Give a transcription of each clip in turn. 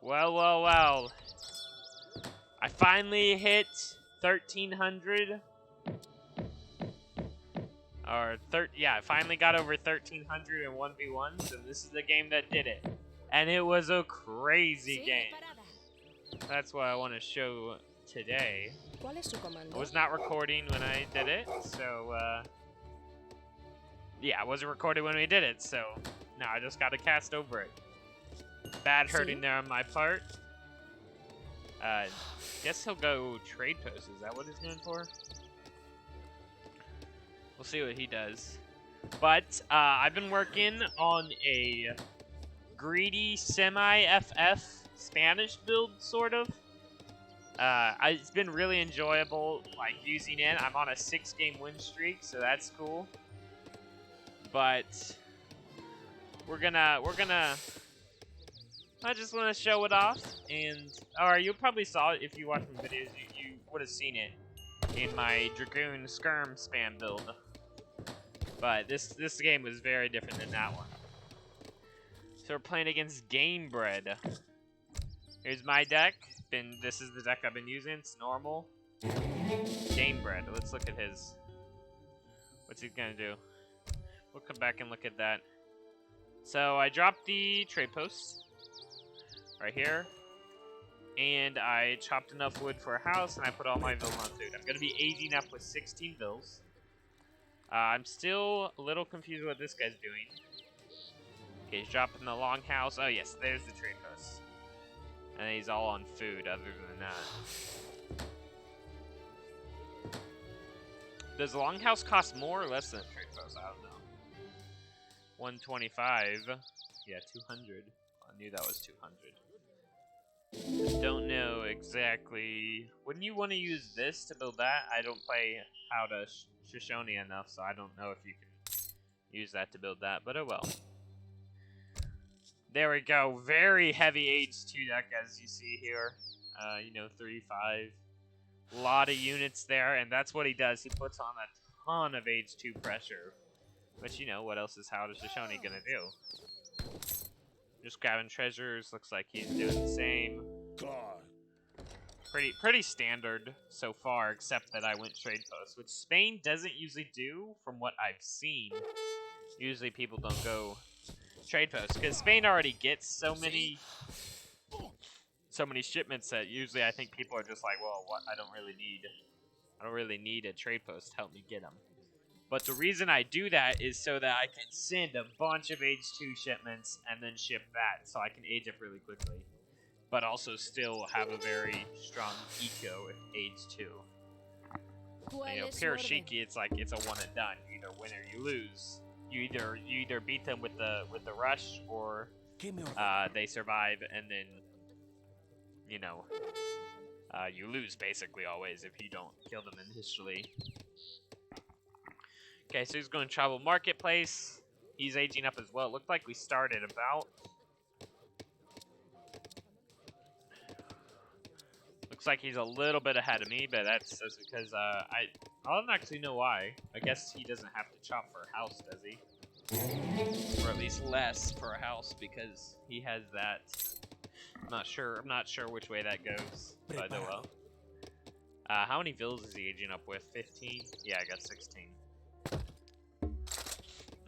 Well, well, well. I finally hit 1,300. Yeah, I finally got over 1,300 in 1v1s, and this is the game that did it. And it was a crazy game. That's what I want to show today. I was not recording when I did it, so, yeah, I wasn't recording when we did it, so now I just gotta cast over it. Bad hurting there on my part. Guess he'll go trade post. Is that what he's going for? We'll see what he does. But I've been working on a greedy semi-FF Spanish build, sort of. It's been really enjoyable, like, using it. I'm on a 6-game win streak, so that's cool. But we're gonna I just want to show it off, and or you probably saw it if you watched my videos. You would have seen it in my Dragoon Skirm spam build. But this game was very different than that one. So we're playing against Gamebred. Here's my deck. This is the deck I've been using. It's normal. Gamebred. Let's look at his. What's he gonna do? We'll come back and look at that. So I dropped the trade post right here, and I chopped enough wood for a house, and I put all my vills on food. I'm gonna be aging up with 16 vills. I'm still a little confused what this guy's doing. Okay, he's dropping the longhouse. Oh yes, there's the trade post. And he's all on food other than that. Does the longhouse cost more or less than a trade post? I don't know. 125. Yeah, 200. I knew that was 200. Don't know exactly. Wouldn't you want to use this to build that? I don't play Haudenosaunee enough, so I don't know if you can use that to build that, but oh well. There we go. Very heavy H2 deck, as you see here. You know, 3-5. A lot of units there, and that's what he does. He puts on a ton of H2 pressure. But you know, what else is Haudenosaunee gonna do? Just grabbing treasures. Looks like he's doing the same. Pretty standard so far, except that I went trade post, which Spain doesn't usually do, from what I've seen. Usually people don't go trade post because Spain already gets so many shipments that usually I think people are just like, well, what? I don't really need a trade post to help me get them. But the reason I do that is so that I can send a bunch of H2 shipments and then ship that, so I can age up really quickly. But also still have a very strong eco with H2. You know, pure Shiki, it's like it's a one and done. You either win or you lose. You either beat them with the rush, or they survive and then you know you lose basically always if you don't kill them initially. Okay, so he's going to travel marketplace. He's aging up as well. It looked like we started about. Looks like he's a little bit ahead of me, but that's because I don't actually know why. I guess he doesn't have to chop for a house, does he? Or at least less for a house because he has that. I'm not sure which way that goes, but oh well. How many vills is he aging up with? 15? Yeah, I got 16.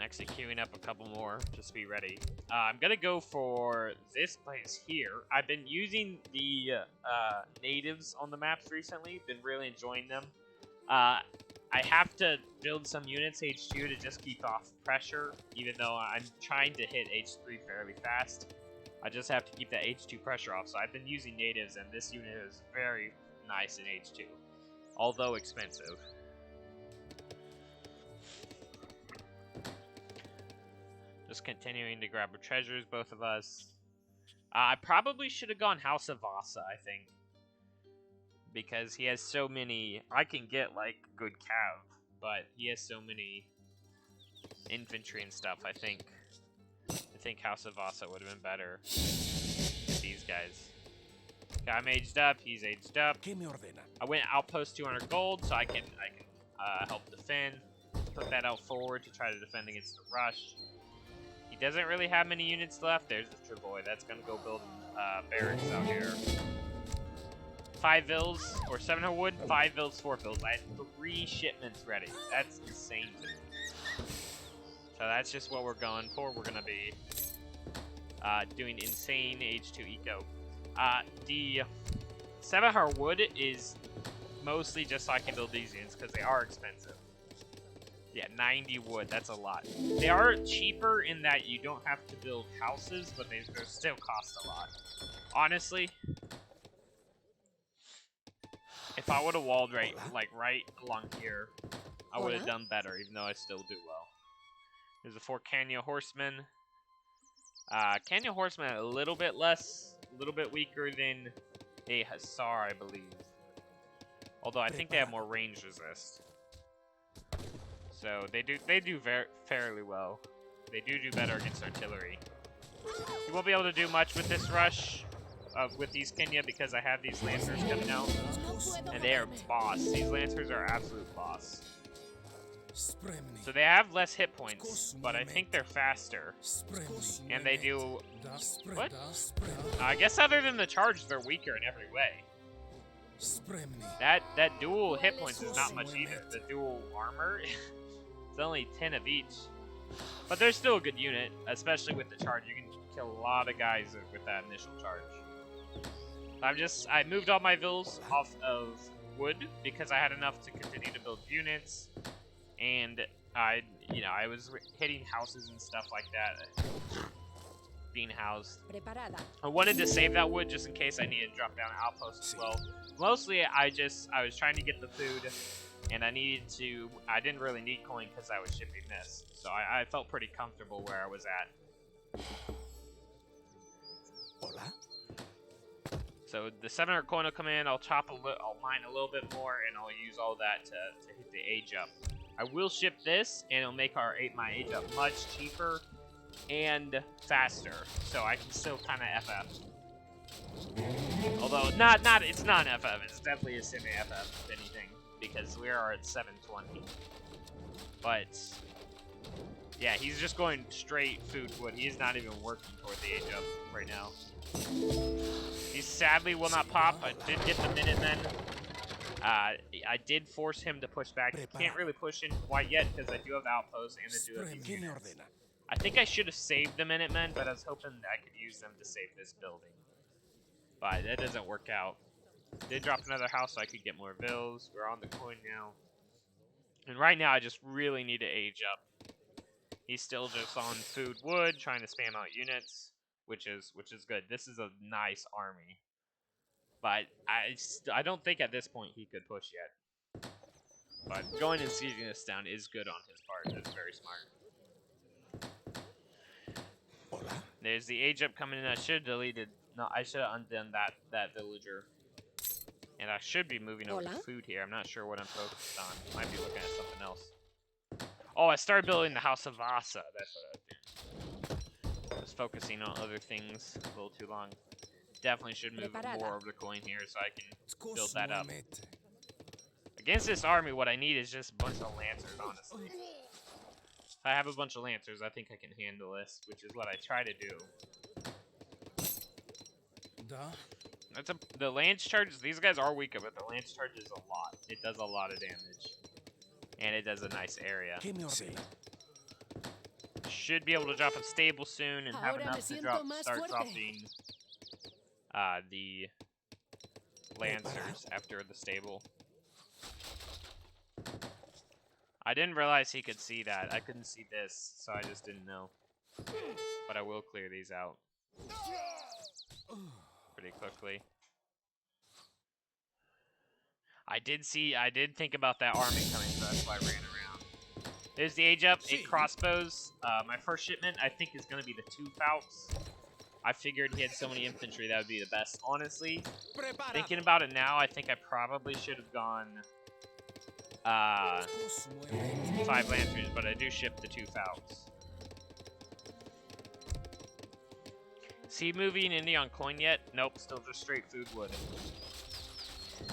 Actually queuing up a couple more, just to be ready. I'm gonna go for this place here. I've been using the natives on the maps recently. Been really enjoying them. I have to build some units H2 to just keep off pressure, even though I'm trying to hit H3 fairly fast. I just have to keep that H2 pressure off. So I've been using natives, and this unit is very nice in H2, although expensive. Just continuing to grab our treasures, both of us. I probably should have gone House of Vasa, I think. Because he has so many. I can get, like, good cav, but he has so many infantry and stuff, I think House of Vasa would have been better than these guys. Okay, I'm aged up, he's aged up. I went outpost 200 gold, so I can help defend. Put that out forward to try to defend against the rush. He doesn't really have many units left. There's the Travoy. That's going to go build barracks out here. 5 vills, or 700 wood, 5 vills, 4 vills. I had 3 shipments ready. That's insane to me. So that's just what we're going for. We're going to be doing insane H2 eco. The 700 wood is mostly just so I can build these units because they are expensive. Yeah, 90 wood, that's a lot. They are cheaper in that you don't have to build houses, but they still cost a lot. Honestly, if I would have walled right along here, I would have done better, even though I still do well. There's a 4 Kenya horsemen. Kenya horsemen a little bit less, a little bit weaker than a hussar, I believe. Although I think they have more range resist. So they do fairly well. They do better against artillery. You won't be able to do much with this rush, with these Kenya, because I have these lancers coming out, and they are boss. These lancers are absolute boss. So they have less hit points, but I think they're faster, and they do what? I guess other than the charge, they're weaker in every way. That dual hit points is not much either. The dual armor. It's only 10 of each. But they're still a good unit, especially with the charge. You can kill a lot of guys with that initial charge. I moved all my vills off of wood because I had enough to continue to build units. And I was hitting houses and stuff like that. Being housed. I wanted to save that wood just in case I needed to drop down outposts as well. Mostly, I was trying to get the food. And I didn't really need coin because I was shipping this. So I felt pretty comfortable where I was at. Hola. So the 700 coin will come in, I'll mine a little bit more, and I'll use all that to hit the age up. I will ship this, and it'll make my age up much cheaper and faster. So I can still kind of FF. Although, it's not an FF, it's definitely a semi-FF, if anything. Because we are at 720. But yeah, he's just going straight food wood. He's not even working toward the age up right now. He sadly will not pop. I did get the Minutemen. I did force him to push back. He can't really push in quite yet because I do have outposts and I do have these units. I think I should have saved the Minutemen, but I was hoping I could use them to save this building. But that doesn't work out. Did drop another house so I could get more vills. We're on the coin now. And right now I just really need to age up. He's still just on food wood, trying to spam out units, which is good. This is a nice army. But I don't think at this point he could push yet. But going and sieging this down is good on his part. That's very smart. There's the age up coming in. I should have deleted. No, I should have undone that villager. And I should be moving over to food here. I'm not sure what I'm focused on. Might be looking at something else. Oh, I started building the House of Vasa. That's what I was doing. I was focusing on other things a little too long. Definitely should move more over the coin here so I can build that up. Against this army, what I need is just a bunch of lancers, honestly. If I have a bunch of lancers, I think I can handle this, which is what I try to do. The lance charges, these guys are weaker, but the lance charges a lot. It does a lot of damage. And it does a nice area. Should be able to drop a stable soon and have enough to start dropping the lancers after the stable. I didn't realize he could see that. I couldn't see this, so I just didn't know. But I will clear these out pretty quickly. I did think about that army coming, so that's why I ran around. There's the age up, 8 crossbows. My first shipment, I think, is going to be the 2 Falcons. I figured he had so many infantry that would be the best. Honestly, thinking about it now, I think I probably should have gone 5 Lancers, but I do ship the 2 Falcons. Is he moving any on coin yet? Nope, still just straight food wood.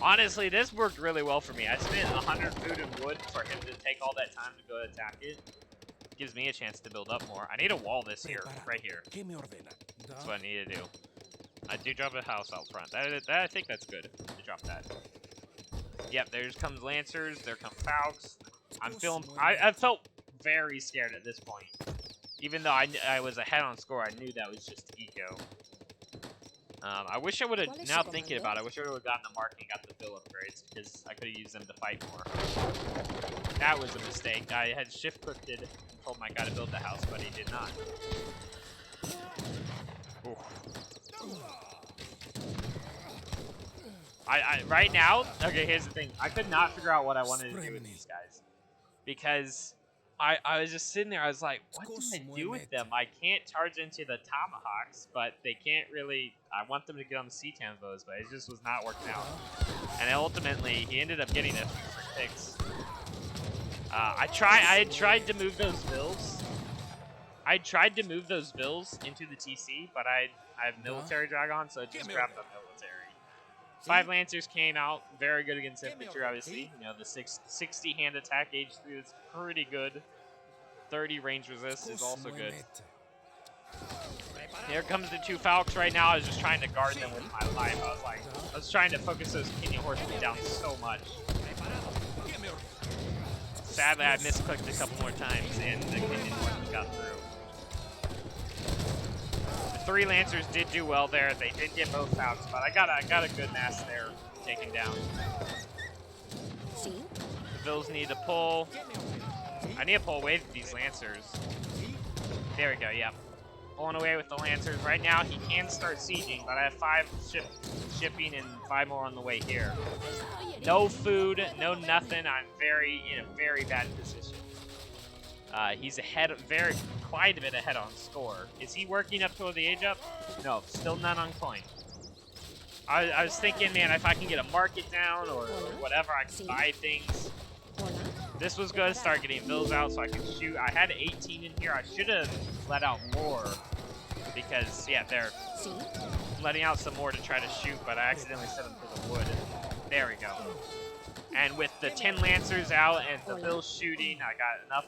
Honestly, this worked really well for me. I spent 100 food and wood for him to take all that time to go attack it. Gives me a chance to build up more. I need to wall this here, right here. That's what I need to do. I do drop a house out front. I think that's good to drop that. Yep, there comes Lancers. There come Falcons. I'm feeling. I felt very scared at this point. Even though I was ahead on score, I knew that was just eco. I wish I would have, now thinking about it, I wish I would have gotten the marking and got the bill upgrades, because I could have used them to fight more. That was a mistake. I had shift clicked it and told my guy to build the house, but he did not. Oof. Right now, okay, here's the thing. I could not figure out what I wanted to do with these guys. Because I was just sitting there, I was like, what do I do with them? I can't charge into the tomahawks, but they can't really, I want them to get on the C-10 bows, but it just was not working out. And ultimately, he ended up getting a for picks. I had tried to move those bills. I tried to move those bills into the TC, but I have military dragon, so I just grabbed the military. 5 Lancers came out, very good against infantry, obviously. You know, the 60 hand attack H3 is pretty good. 30 range resist is also good. Here comes the 2 Falcons right now. I was just trying to guard them with my life. I was trying to focus those Kenyan horsemen down so much. Sadly, I misclicked a couple more times, and the Kenyan horsemen got through. 3 Lancers did do well there. They did get both Falcons, but I got a good mass there taken down. The Bills need to pull. I need to pull away with these Lancers. There we go, yep. Pulling away with the Lancers. Right now, he can start sieging, but I have 5 shipping and 5 more on the way here. No food, no nothing. I'm in a very bad position. He's ahead, quite a bit ahead on score. Is he working up toward the age up? No, still none on coin. I was thinking, man, if I can get a market down or whatever, I can buy things. This was good. Start getting bills out so I can shoot. I had 18 in here. I should have let out more because, yeah, they're letting out some more to try to shoot, but I accidentally set them to the wood. There we go. And with the 10 Lancers out and the bills shooting, I got enough.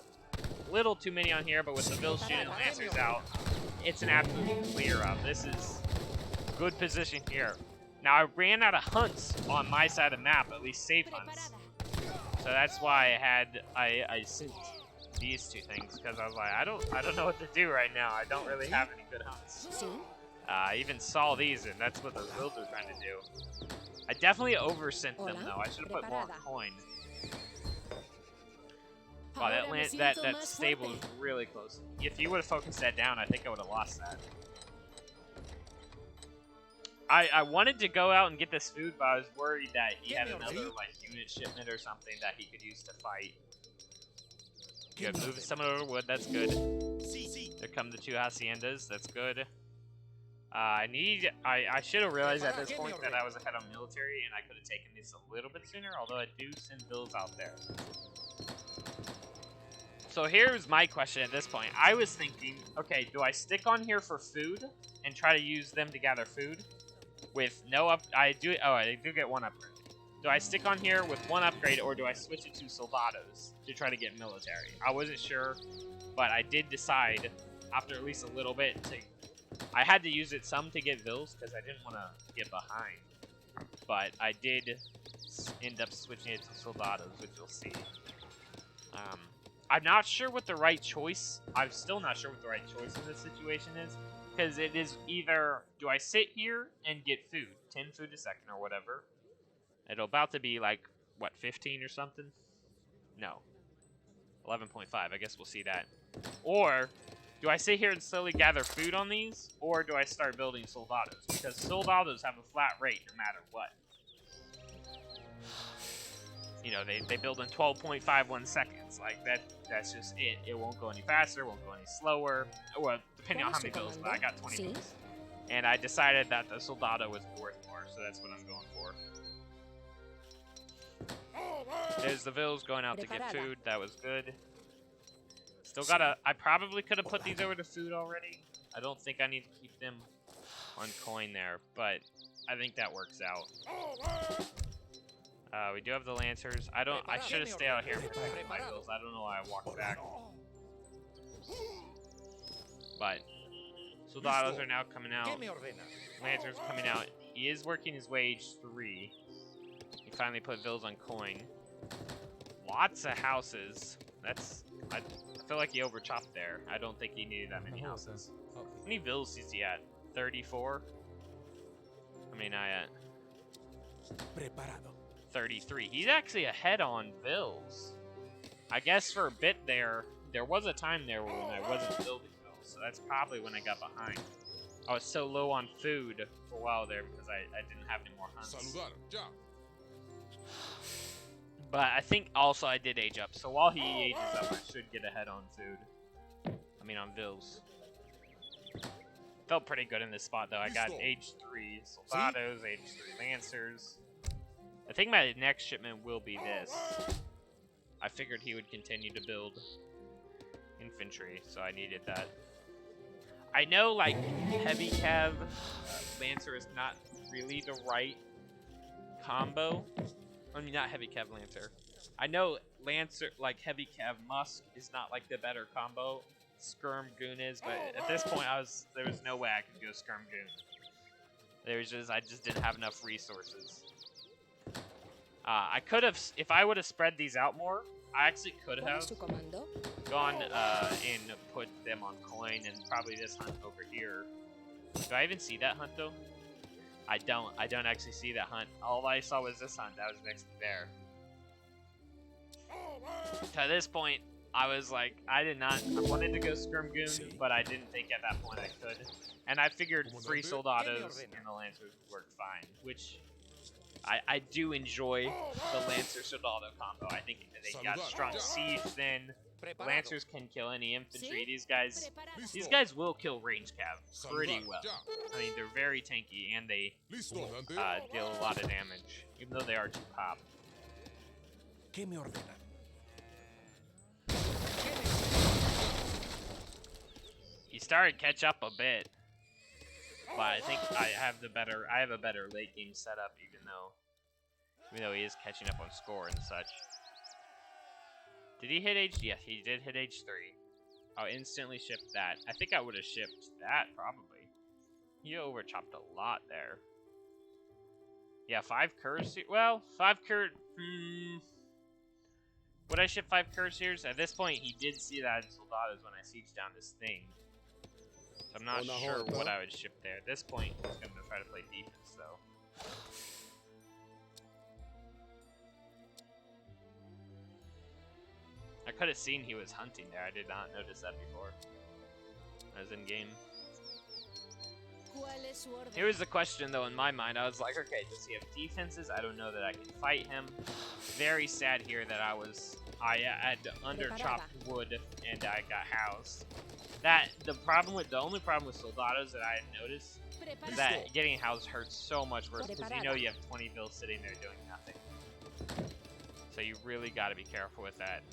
Little too many on here, but with the bills shooting and Lancers out, it's an absolute clear up. This is good position here. Now, I ran out of hunts on my side of the map, at least safe hunts. So that's why I sent these 2 things, because I was like, I don't know what to do right now. I don't really have any good hunts. I even saw these, and that's what those builds are trying to do. I definitely oversent them though. I should have put more on coin. Wow, that stable is really close. If you would have focused that down, I think I would have lost that. I wanted to go out and get this food, but I was worried that he had another like unit shipment or something that he could use to fight. Good, moving some of the wood, that's good. There come the 2 haciendas, that's good. I should have realized at this point that I was ahead on military and I could have taken this a little bit sooner, although I do send bills out there. So here's my question at this point. I was thinking, okay, do I stick on here for food and try to use them to gather food? With no I do get 1 upgrade. Do I stick on here with 1 upgrade, or do I switch it to soldados to try to get military? I wasn't sure, but I did decide after at least a little bit to. I had to use it some to get bills because I didn't want to get behind, but I did end up switching it to soldados, which you'll see. I'm not sure what the right choice. I'm still not sure what the right choice in this situation is. Because it is either, do I sit here and get food, 10 food a second or whatever. It'll about to be like, what, 15 or something? No. 11.5, I guess we'll see that. Or, do I sit here and slowly gather food on these? Or do I start building soldados? Because soldados have a flat rate no matter what. You know, they build in 12.51 seconds. Like, that's just it. It won't go any faster, won't go any slower. Well, depending on how many builds, but I got 20 builds. And I decided that the soldado was worth more, so that's what I'm going for. There's the Vills going out to get food. That was good. Still gotta... I probably could have put these over to food already. I don't think I need to keep them on coin there, but I think that works out. We do have the Lancers. I should have stayed out here and protected my bills. I don't know why I walked back. But soldados are now coming out. Lancers coming out. He is working his way H3. He finally put vills on coin. Lots of houses. That's... I feel like he overchopped there. I don't think he needed that many houses. How many vills is he at? 34? How many I at? 33. He's actually ahead on vills. I guess for a bit there was a time there when I wasn't building vills, so that's probably when I got behind. I was so low on food for a while there because I didn't have any more hunts. But I think also I did age up, so while he ages up, I should get ahead on food. I mean on vills. Felt pretty good in this spot though. I got age 3 soldados, age 3 lancers. I think my next shipment will be this. I figured he would continue to build infantry, so I needed that. I know, like, heavy cav lancer is not really the right combo. I mean, not heavy cav lancer. I know lancer, like, heavy cav musk is not, like, the better combo. Skirm goon is, but at this point, there was no way I could go skirm goon. I just didn't have enough resources. I could have, if I would have spread these out more, I actually could have gone and put them on coin and probably this hunt over here. Do I even see that hunt though? I don't actually see that hunt. All I saw was this hunt that was next to there. To this point, I was like, I wanted to go skirm goon, but I didn't think at that point I could. And I figured free soldados and the lancers would work fine, which I do enjoy the Lancer Soldado combo. I think they got strong siege then. Lancers can kill any infantry. These guys will kill range cav pretty well. I mean, they're very tanky and they deal a lot of damage, even though they are 2 pop. He started to catch up a bit. But I think I have a better late game setup, even though he is catching up on score and such. Did he hit H? Yes, he did hit H3. I'll instantly ship that. I think I would have shipped that probably. He overchopped a lot there. Yeah, 5 Cuirassiers. Well, 5 would I ship 5 Cuirassiers? At this point, he did see that in Soldados when I sieged down this thing. So I'm not sure what I would ship there. At this point, he's going to try to play defense, though. I could have seen he was hunting there. I did not notice that before. I was in game. Here's the question, though, in my mind. I was like, okay, does he have defenses? I don't know that I can fight him. Very sad here that I had underchopped wood and I got housed. The only problem with Soldados that I had noticed is that getting housed hurts so much worse because you know you have 20 bills sitting there doing nothing. So you really got to be careful with that.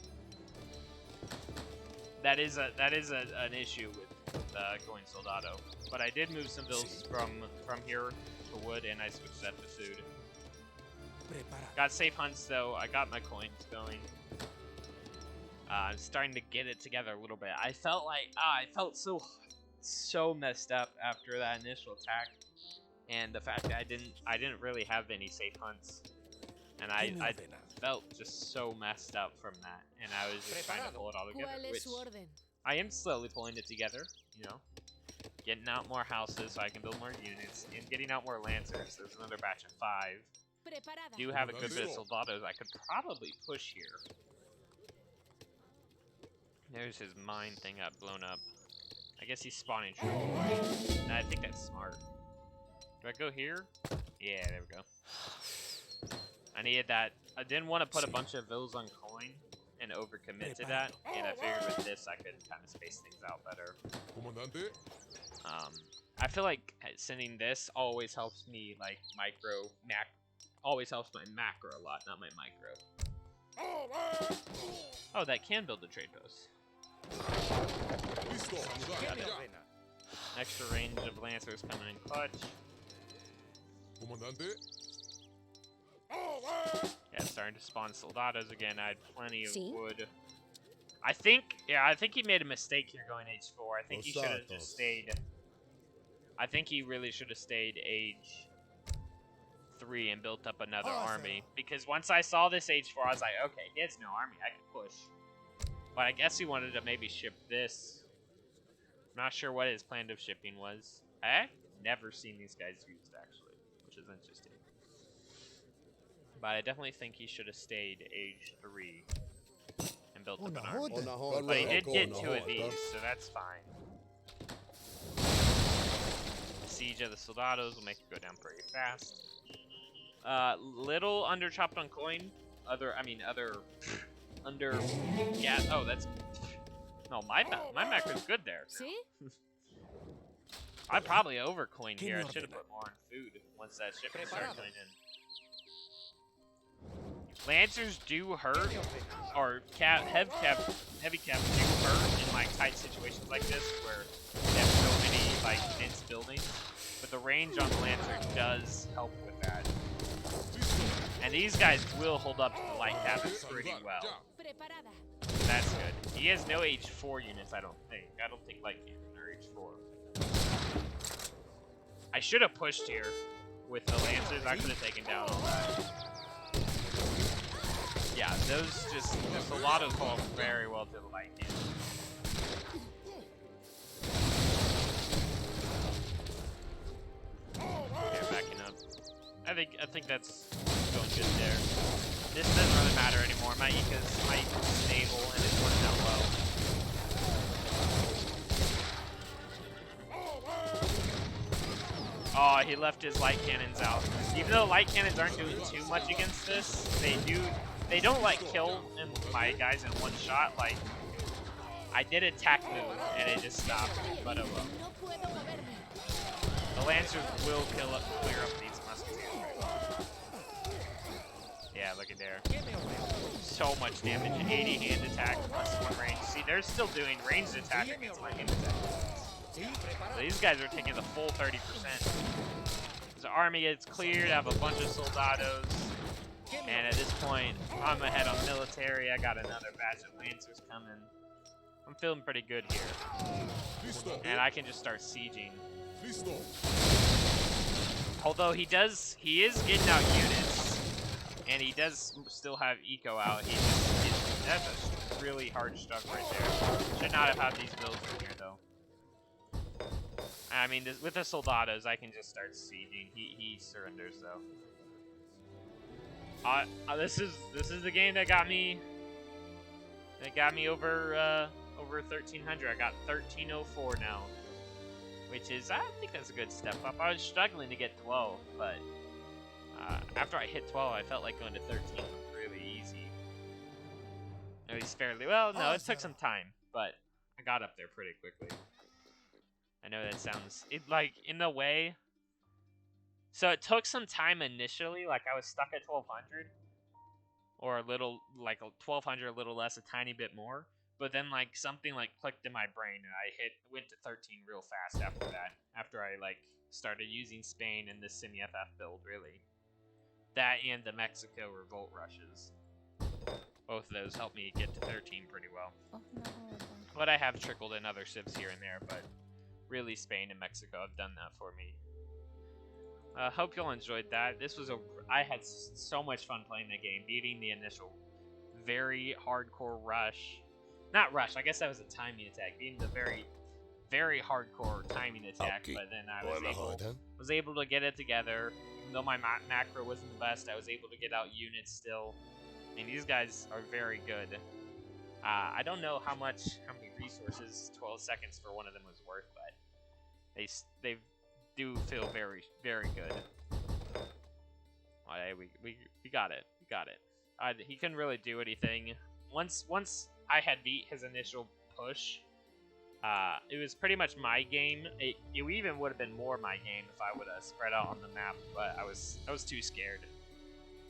That is an issue with going Soldado. But I did move some bills from here to wood and I switched that to food. Got safe hunts though. I got my coins going. I'm starting to get it together a little bit. I felt like I felt so messed up after that initial attack, and the fact that I didn't really have any safe hunts, and I felt just so messed up from that, and I was just trying to pull it all together, which I am slowly pulling it together. You know, getting out more houses so I can build more units, and getting out more lancers. There's another batch of 5. Do have a good bit of soldados. I could probably push here. There's his mine thing got blown up. I guess he's spawning troops. I think that's smart. Do I go here? Yeah, there we go. I needed that. I didn't want to put a bunch of vills on coin and overcommit to that, and I figured with this I could kind of space things out better. I feel like sending this always helps me, like, always helps my macro a lot, not my micro. Oh, that can build the trade post. Extra range of lancers coming in clutch. Yeah, starting to spawn soldados again. I had plenty of wood. I think he made a mistake here going H4. I think he should have just stayed I think he really should have stayed age 3 and built up another army. Because once I saw this age 4, I was like, okay, he has no army. I can push. But I guess he wanted to maybe ship this. I'm not sure what his plan of shipping was. I've never seen these guys used, actually, which is interesting. But I definitely think he should have stayed age 3 and built up an army. But he did get 2 of these, so that's fine. Siege of the Soldados will make it go down pretty fast. Little under chopped on coin. Under, yeah, oh, that's, no, my macro's good there. See? I probably overcoined here. I should have put more on food once that shipment started coming in. Lancers do hurt, or heavy caps do hurt in like tight situations like this where they have so many like dense buildings. But the range on the Lancer does help with that. And these guys will hold up to the light cabins pretty well. That's good. He has no H4 units, I don't think. I don't think light cannon are H4. I should have pushed here with the Lancers. I could have taken down all that. Yeah, those just a lot of fall very well to the light cannon. Okay, backing up. I think that's going good there. This doesn't really matter anymore. My eco's stable and it's working out well. Oh, he left his light cannons out. Even though light cannons aren't doing too much against this, they don't like kill my guys in one shot. Like, I did attack move and it just stopped, but oh well. The Lancers will clear up these musketeers. Yeah, look at there. So much damage. 80 hand attack plus 1 range. See, they're still doing ranged attack against my hand attack. So these guys are taking the full 30%. The army gets cleared. I have a bunch of soldados. And at this point, I'm ahead on military. I got another batch of Lancers coming. I'm feeling pretty good here. And I can just start sieging. Although he is getting out units. And he does still have eco out. That's a really hard struggle right there. Should not have had these builds in here though. I mean, with the soldados, I can just start sieging. He surrenders though. This is the game that got me. That got me over 1300. I got 1304 now, which is, I think that's a good step up. I was struggling to get 12, but after I hit 12, I felt like going to 13 was really easy. At least fairly well. No, it took some time, but I got up there pretty quickly. I know that sounds like in a way. So it took some time initially. Like I was stuck at 1200, or a little like 1200, a little less, a tiny bit more. But then like something like clicked in my brain, and I went to 13 real fast after that. After I like started using Spain and the semi-FF build, really. That and the Mexico revolt rushes. Both of those helped me get to 13 pretty well. But I have trickled in other civs here and there, but really Spain and Mexico have done that for me. Hope y'all enjoyed that. I had so much fun playing the game, beating the initial very hardcore rush. Not rush, I guess that was a timing attack. Beating the very, very hardcore timing attack, but then I was able to get it together. Even though my macro wasn't the best, I was able to get out units still. I mean, these guys are very good. I don't know how many resources 12 seconds for one of them was worth, but they do feel very, very good. Alright, we got it. We got it. He couldn't really do anything. Once I had beat his initial push, it was pretty much my game. It even would have been more my game if I would have spread out on the map, but I was too scared.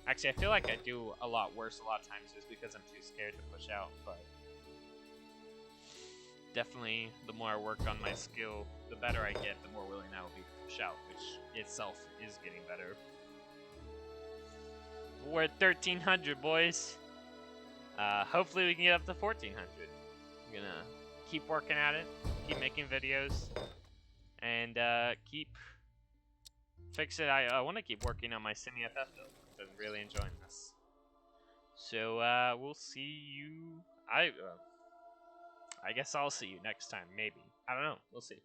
Actually, I feel like I do a lot worse a lot of times just because I'm too scared to push out, but definitely the more I work on my skill, the better I get, the more willing I will be to push out, which itself is getting better. We're at 1300, boys. Hopefully we can get up to 1400. I'm gonna keep working at it, keep making videos, and keep fix it. I want to keep working on my semi-FF build. I'm really enjoying this. So we'll see you. I guess I'll see you next time. Maybe. I don't know. We'll see.